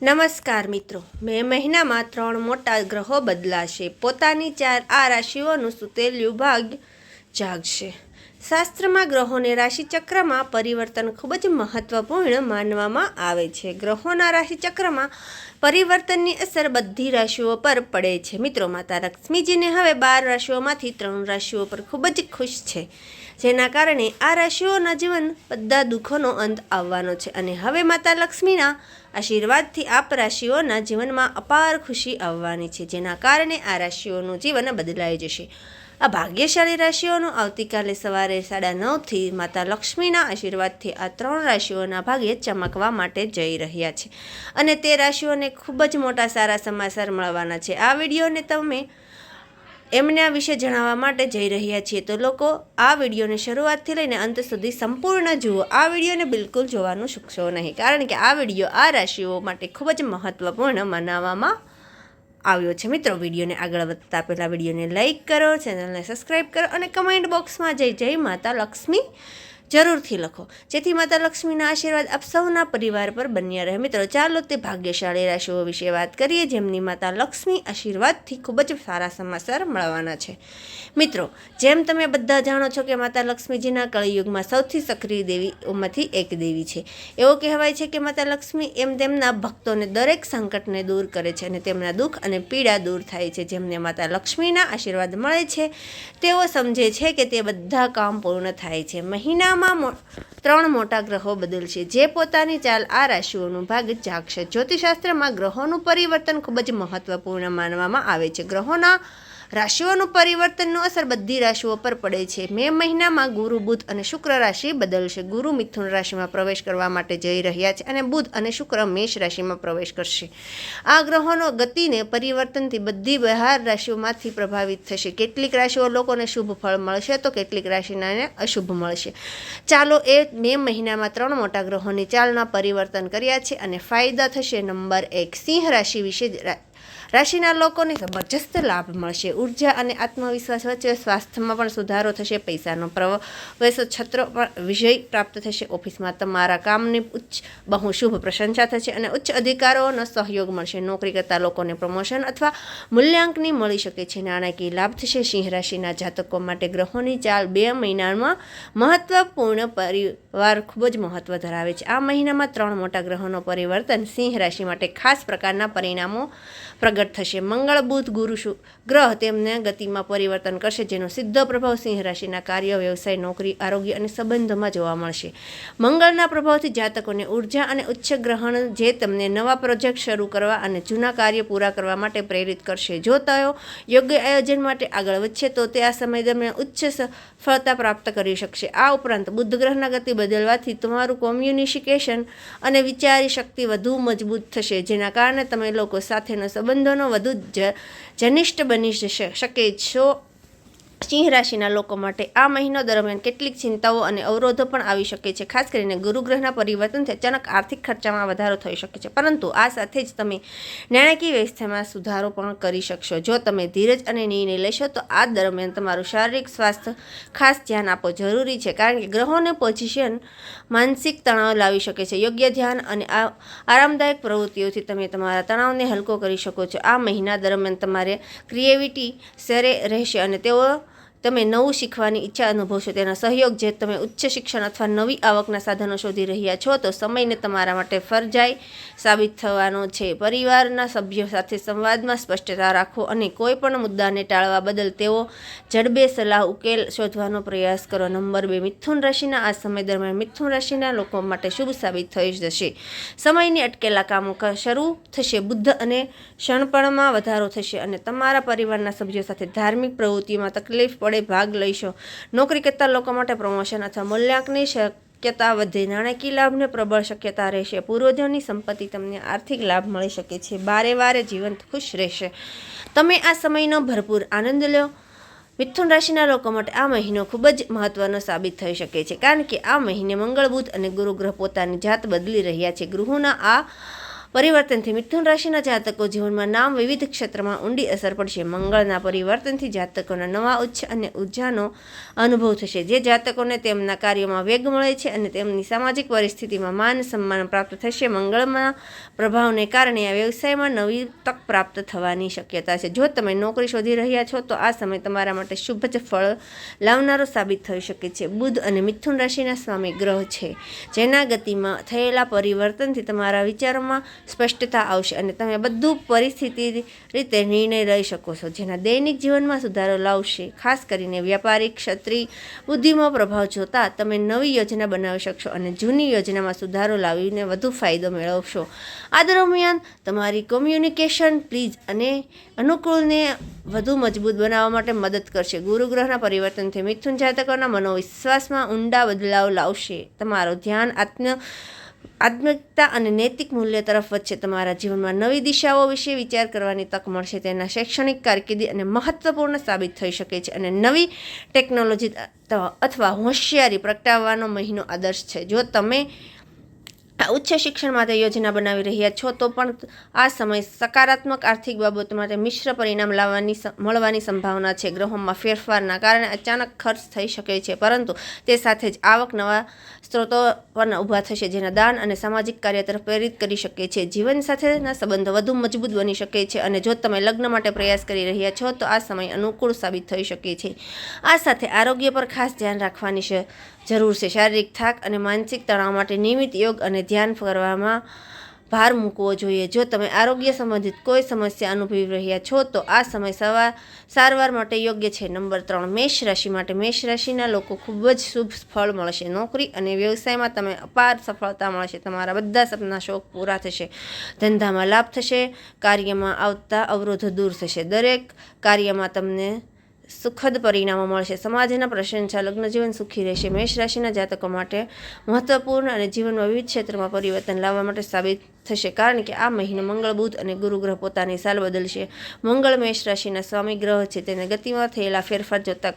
નમસ્કાર મિત્રો, મે મહિનામાં 3 મોટા ગ્રહો બદલાશે. પોતાની 4 આ રાશિઓનું સુતેલું ભાગ્ય જાગશે. શાસ્ત્રમાં ગ્રહોને રાશિચક્રમાં પરિવર્તન ખૂબ જ મહત્વપૂર્ણ માનવામાં આવે છે. ગ્રહોના રાશિચક્રમાં પરિવર્તનની અસર બધી રાશિઓ પર પડે છે. મિત્રો, માતા લક્ષ્મીજીને હવે 12 રાશિઓમાંથી 3 રાશિઓ પર ખૂબ જ ખુશ છે, જેના કારણે આ રાશિઓના જીવન બધા દુઃખોનો અંત આવવાનો છે અને હવે માતા લક્ષ્મીના આશીર્વાદથી આપ રાશિઓના જીવનમાં અપાર ખુશી આવવાની છે, જેના કારણે આ રાશિઓનું જીવન બદલાઈ જશે. આ ભાગ્યશાળી રાશિઓનું આવતીકાલે સવારે 9:30થી માતા લક્ષ્મીના આશીર્વાદથી આ 3 રાશિઓના ભાગ્ય ચમકવા માટે જઈ રહ્યા છે અને તે રાશિઓને ખૂબ જ મોટા સારા સમાચાર મળવાના છે. આ વિડીયોને તમે એમના વિશે જણાવવા માટે જઈ રહ્યા છીએ, તો લોકો આ વિડીયોને શરૂઆતથી લઈને અંત સુધી સંપૂર્ણ જુઓ. આ વિડીયોને બિલકુલ જોવાનું ચૂકશો નહીં, કારણ કે આ વિડીયો આ રાશિઓ માટે ખૂબ જ મહત્વપૂર્ણ માનવામાં આવ્યો છે. મિત્રો, વિડીયોને આગળ વધતા પહેલાં વિડીયોને લાઇક કરો, ચેનલને સબસ્ક્રાઈબ કરો અને કમેન્ટ બોક્સમાં જય માતા લક્ષ્મી જરૂરથી લખો, જેથી માતા લક્ષ્મીના આશીર્વાદ આપ સૌના પરિવાર પર બન્યા રહે. મિત્રો, ચાલો તે ભાગ્યશાળી રાશિઓ વિશે વાત કરીએ, જેમની માતા લક્ષ્મી આશીર્વાદથી ખૂબ જ સારા સમાચાર મળવાના છે. મિત્રો, જેમ તમે બધા જાણો છો કે માતા લક્ષ્મીજીના કળિયુગમાં સૌથી સક્રિય દેવીઓમાંથી એક દેવી છે. એવું કહેવાય છે કે માતા લક્ષ્મી તેમના ભક્તોને દરેક સંકટને દૂર કરે છે અને તેમના દુઃખ અને પીડા દૂર થાય છે. જેમને માતા લક્ષ્મીના આશીર્વાદ મળે છે તેઓ સમજે છે કે તે બધા કામ પૂર્ણ થાય છે. મહિનામાં 3 મોટા ગ્રહો બદલશે, જે પોતાની ચાલ આ રાશિઓનું ભાગ જાગશે. જ્યોતિષશાસ્ત્રમાં ગ્રહોનું પરિવર્તન ખૂબ જ મહત્વપૂર્ણ માનવામાં આવે છે. ગ્રહોના રાશિઓનું પરિવર્તનનું અસર બધી રાશિઓ પર પડે છે. મે મહિનામાં ગુરુ, બુધ અને શુક્ર રાશિ બદલશે. ગુરુ મિથુન રાશિમાં પ્રવેશ કરવા માટે જઈ રહ્યા છે અને બુધ અને શુક્ર મેષ રાશિમાં પ્રવેશ કરશે. આ ગ્રહોનો ગતિને પરિવર્તનથી બધી 12 રાશિઓમાંથી પ્રભાવિત થશે. કેટલીક રાશિઓ લોકોને શુભ ફળ મળશે તો કેટલીક રાશિનાને અશુભ મળશે. ચાલો મે મહિનામાં 3 મોટા ગ્રહોની ચાલના પરિવર્તન કર્યા છે અને ફાયદા થશે. નંબર 1, સિંહ રાશિ વિશે રાશિના લોકોને જબરજસ્ત લાભ મળશે. ઉર્જા અને આત્મવિશ્વાસ વચ્ચે સ્વાસ્થ્યમાં પણ સુધારો થશે. પૈસાનો પ્રવેશ છત્ર પણ વિજય પ્રાપ્ત થશે. ઓફિસમાં તમારા કામની બહુ શુભ પ્રશંસા થશે અને ઉચ્ચ અધિકારીઓનો સહયોગ મળશે. નોકરી કરતા લોકોને પ્રમોશન અથવા મૂલ્યાંકન મળી શકે છે. નાણાકીય લાભ થશે. સિંહ રાશિના જાતકો માટે ગ્રહોની ચાલ 2 મહિનામાં મહત્વપૂર્ણ પરિવાર ખૂબ જ મહત્વ ધરાવે છે. આ મહિનામાં 3 મોટા ગ્રહોનો પરિવર્તન સિંહ રાશિ માટે ખાસ પ્રકારના પરિણામો પ્રગટ થશે. મંગળ, બુધ, ગુરુ ગ્રહ તેમને ગતિમાં પરિવર્તન કરશે, જેનો સીધો પ્રભાવ સિંહ રાશિના કાર્ય, વ્યવસાય, નોકરી, આરોગ્ય અને સંબંધોમાં જોવા મળશે. મંગળના પ્રભાવથી જાતકોને ઉર્જા અને ઉચ્ચ ગ્રહણ, જે તમને નવા પ્રોજેક્ટ શરૂ કરવા અને જૂના કાર્ય પૂરા કરવા માટે પ્રેરિત કરશે. જો તેઓ યોગ્ય આયોજન માટે આગળ વધશે તો તે આ સમય દરમિયાન ઉચ્ચ સફળતા પ્રાપ્ત કરી શકશે. આ ઉપરાંત બુધ ગ્રહના ગતિ બદલવાથી તમારું કોમ્યુનિકેશન અને વિચારી શક્તિ વધુ મજબૂત થશે, જેના કારણે તમે લોકો સાથેનો સંબંધોનો વધુ ઘનિષ્ઠ બની શકે છો. સિંહ રાશિના લોકો માટે આ મહિનો દરમિયાન કેટલીક ચિંતાઓ અને અવરોધો પણ આવી શકે છે. ખાસ કરીને ગુરુ ગ્રહના પરિવર્તનથી અચાનક આર્થિક ખર્ચામાં વધારો થઈ શકે છે, પરંતુ આ સાથે જ તમે નાણાકીય વ્યવસ્થામાં સુધારો પણ કરી શકશો. જો તમે ધીરજ અને નિર્ણય લેશો તો આ દરમિયાન તમારું શારીરિક સ્વાસ્થ્ય ખાસ ધ્યાન આપો જરૂરી છે, કારણ કે ગ્રહોની પોઝિશન માનસિક તણાવ લાવી શકે છે. યોગ્ય ધ્યાન અને આરામદાયક પ્રવૃત્તિઓથી તમે તમારા તણાવને હલકો કરી શકો છો. આ મહિના દરમિયાન તમારે ક્રિએટિવિટી સરે રહેશે અને તમે નવું શીખવાની ઈચ્છા અનુભવશો. તેનો સહયોગ, જે તમે ઉચ્ચ શિક્ષણ અથવા નવી આવકના સાધનો શોધી રહ્યા છો, તો સમયને તમારા માટે ફરજાઈ સાબિત થવાનો છે. પરિવારના સભ્યો સાથે સંવાદમાં સ્પષ્ટતા રાખો અને કોઈ પણ મુદ્દાને ટાળવા બદલ તેઓ જડબે સલાહ ઉકેલ શોધવાનો પ્રયાસ કરો. નંબર 2, મિથુન રાશિના આ સમય દરમિયાન મિથુન રાશિના લોકો માટે શુભ સાબિત થઈ જશે. સમયની અટકેલા કામો શરૂ થશે. બુદ્ધ અને શણપણમાં વધારો થશે અને તમારા પરિવારના સભ્યો સાથે ધાર્મિક પ્રવૃત્તિઓમાં તકલીફ ભાગ લઈશો. નોકરી કરતા લોકો માટે પ્રમોશન અથવા મૂલ્યાંકનની શક્યતા વધે. નાણાકીય લાભને પ્રબળ શક્યતા રહેશે. પૂર્વજોની સંપત્તિ તમને આર્થિક લાભ મળી શકે છે. વારે જીવન ખુશ રહેશે. તમે આ સમયનો ભરપૂર આનંદ લો. મિથુન રાશિના લોકો માટે આ મહિનો ખૂબ જ મહત્વનો સાબિત થઈ શકે છે, કારણ કે આ મહિને મંગળ, બુધ અને ગુરુ ગ્રહ પોતાની જાત બદલી રહ્યા છે. ગૃહોના આ પરિવર્તનથી મિથુન રાશિના જાતકો જીવનમાં નામ વિવિધ ક્ષેત્રમાં ઊંડી અસર પડશે. મંગળના પરિવર્તનથી જાતકોના નવા ઉચ્ચ અને ઉર્જાનો અનુભવ થશે, જે જાતકોને તેમના કાર્યોમાં વેગ મળે છે અને તેમની સામાજિક પરિસ્થિતિમાં માન સન્માન પ્રાપ્ત થશે. મંગળના પ્રભાવને કારણે આ વ્યવસાયમાં નવી તક પ્રાપ્ત થવાની શક્યતા છે. જો તમે નોકરી શોધી રહ્યા છો તો આ સમય તમારા માટે શુભ જ ફળ લાવનારો સાબિત થઈ શકે છે. બુધ અને મિથુન રાશિના સ્વામી ગ્રહ છે, જેના ગતિમાં થયેલા પરિવર્તનથી તમારા વિચારોમાં સ્પષ્ટતા આવશે અને તમે બધું પરિસ્થિતિ રીતે નિર્ણય લઈ શકો છો, જેના દૈનિક જીવનમાં સુધારો લાવશે. ખાસ કરીને વ્યાપારિક ક્ષત્રિય બુદ્ધિમાં પ્રભાવ જોતા તમે નવી યોજના બનાવી શકશો અને જૂની યોજનામાં સુધારો લાવીને વધુ ફાયદો મેળવશો. આ દરમિયાન તમારી કોમ્યુનિકેશન પ્લીઝ અને અનુકૂળને વધુ મજબૂત બનાવવા માટે મદદ કરશે. ગુરુ ગ્રહના પરિવર્તનથી મિથુન જાતકોના મનોવિશ્વાસમાં ઊંડા બદલાવ લાવશે. તમારું ધ્યાન આત્મિકતા અને નૈતિક મૂલ્ય તરફ વધશે. તમારા જીવનમાં નવી દિશાઓ વિશે વિચાર કરવાની તક મળશે. તેના શૈક્ષણિક કારકિર્દી અને મહત્વપૂર્ણ સાબિત થઈ શકે છે અને નવી ટેકનોલોજી અથવા હોશિયારી પ્રગટાવવાનો મહિનો આદર્શ છે. જો તમે ઉચ્ચ શિક્ષણ માટે યોજના બનાવી રહ્યા છો તો પણ આ સમય સકારાત્મક આર્થિક બાબતો માટે મિશ્ર પરિણામ મળવાની સંભાવના છે. ગ્રહોમાં ફેરફારના કારણે અચાનક ખર્ચ થઈ શકે છે, પરંતુ તે સાથે જ આવક નવા સ્ત્રોતો પણ ઊભા થશે, જેના દાન અને સામાજિક કાર્ય તરફ પ્રેરિત કરી શકે છે. જીવન સાથેના સંબંધો વધુ મજબૂત બની શકે છે અને જો તમે લગ્ન માટે પ્રયાસ કરી રહ્યા છો તો આ સમય અનુકૂળ સાબિત થઈ શકે છે. આ સાથે આરોગ્ય પર ખાસ ધ્યાન રાખવાની જરૂર છે. શારીરિક થાક અને માનસિક તણાવ માટે નિયમિત યોગ અને ધ્યાન કરવામાં ભાર મૂકવો જોઈએ. જો તમે આરોગ્ય સંબંધિત કોઈ સમસ્યા અનુભવી રહ્યા છો તો આ સમય સારવાર માટે યોગ્ય છે. નંબર 3, મેષ રાશિ માટે. મેષ રાશિના લોકો ખૂબ જ શુભ ફળ મળશે. નોકરી અને વ્યવસાયમાં તમે અપાર સફળતા મળશે. તમારા બધા સપના શોખ પૂરા થશે. ધંધામાં લાભ થશે. કાર્યમાં આવતા અવરોધો દૂર થશે. દરેક કાર્યમાં તમને સુખદ પરિણામો મળશે. સમાજના પ્રશંસા, લગ્ન જીવન સુખી રહેશે. મેષ રાશિના જાતકો માટે મહત્વપૂર્ણ અને જીવનમાં વિવિધ ક્ષેત્રમાં પરિવર્તન લાવવા માટે સાબિત થશે, કારણ કે આ મહિને મંગળ, બુધ અને ગુરુ ગ્રહ પોતાની ચાલ બદલશે. મંગળ મેષ રાશિના સ્વામી ગ્રહ છે. તેને ગતિમાં થયેલા ફેરફાર જોતા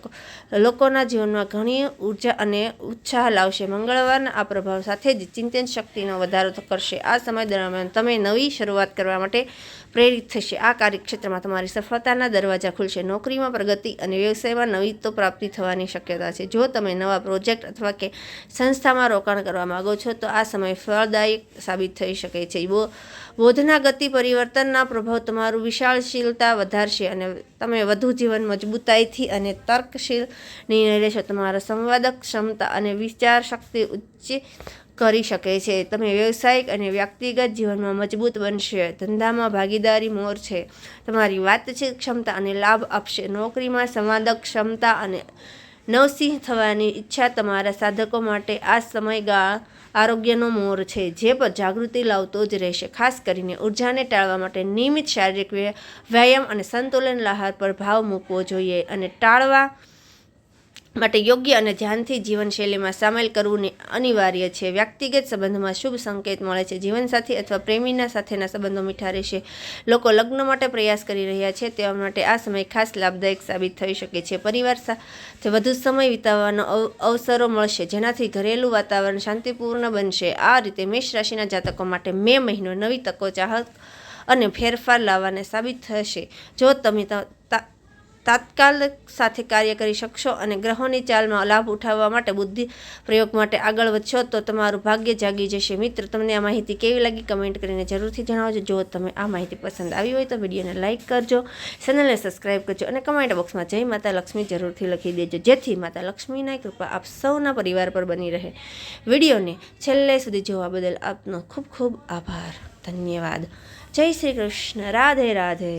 લોકોના જીવનમાં ઘણી ઉર્જા અને ઉત્સાહ લાવશે. મંગળવારના આ પ્રભાવ સાથે જ ચિંતન શક્તિનો વધારો કરશે. આ સમય દરમિયાન તમે નવી શરૂઆત કરવા માટે પ્રેરિત થશે. આ કાર્યક્ષેત્રમાં તમારી સફળતાના દરવાજા ખુલશે. નોકરીમાં પ્રગતિ અને વ્યવસાયમાં નવી તો પ્રાપ્તિ થવાની શક્યતા છે. જો તમે નવા પ્રોજેક્ટ અથવા કે સંસ્થામાં રોકાણ કરવા માંગો છો તો આ સમય ફળદાયક સાબિત થઈ શકે છે. બોધના ગતિ પરિવર્તનના પ્રભાવ તમારું વિચારશીલતા વધારશે અને તમે વધુ જીવન મજબૂતાઈથી અને તર્કશીલ નિર્ણય લેશો. તમારા સંવાદક ક્ષમતા અને વિચાર શક્તિ ઉચ્ચ કરી શકે છે. તમે વ્યવસાયિક અને વ્યક્તિગત જીવનમાં મજબૂત બનશે. ધંધામાં ભાગીદારી મોર છે. તમારી વાતચીત ક્ષમતા અને લાભ આપશે. નોકરીમાં સંવાદક ક્ષમતા અને નવસિંહ થવાની ઈચ્છા તમારા સાધકો માટે આ સમયગાળા આરોગ્યનો મોર છે, જે પર જાગૃતિ લાવતો જ રહેશે. ખાસ કરીને ઉર્જાને ટાળવા માટે નિયમિત શારીરિક વ્યાયામ અને સંતુલન આહાર પર ભાર મૂકવો જોઈએ અને ટાળવા માટે યોગ્ય અને ધ્યાનથી જીવનશૈલીમાં સામેલ કરવું અનિવાર્ય છે. વ્યક્તિગત સંબંધમાં શુભ સંકેત મળે છે. જીવનસાથી અથવા પ્રેમીના સાથેના સંબંધો મીઠા રહેશે. લોકો લગ્ન માટે પ્રયાસ કરી રહ્યા છે તેવા માટે આ સમય ખાસ લાભદાયક સાબિત થઈ શકે છે. પરિવાર સાથે વધુ સમય વિતાવવાનો અવસરો મળશે, જેનાથી ઘરેલું વાતાવરણ શાંતિપૂર્ણ બનશે. આ રીતે મેષ રાશિના જાતકો માટે મે મહિનો નવી તકો, ચાહક અને ફેરફાર લાવવાને સાબિત થશે. જો તમે તાત્કાલ સાથે કાર્ય કરી શકશો અને ગ્રહોની ચાલમાં લાભ ઉઠાવવા માટે બુદ્ધિ પ્રયોગ માટે આગળ વધશો તો તમારું ભાગ્ય જાગી જશે. મિત્રો, તમને આ માહિતી કેવી લાગી કમેન્ટ કરીને જરૂરથી જણાવજો. જો તમે આ માહિતી પસંદ આવી હોય તો વિડીયોને લાઇક કરજો, ચેનલને સબસ્ક્રાઈબ કરજો અને કમેન્ટ બોક્સમાં જય માતા લક્ષ્મી જરૂરથી લખી દેજો, જેથી માતા લક્ષ્મીના કૃપા આપ સૌના પરિવાર પર બની રહે. વિડીયોને છેલ્લે સુધી જોવા બદલ આપનો ખૂબ ખૂબ આભાર. ધન્યવાદ. જય શ્રી કૃષ્ણ. રાધે રાધે.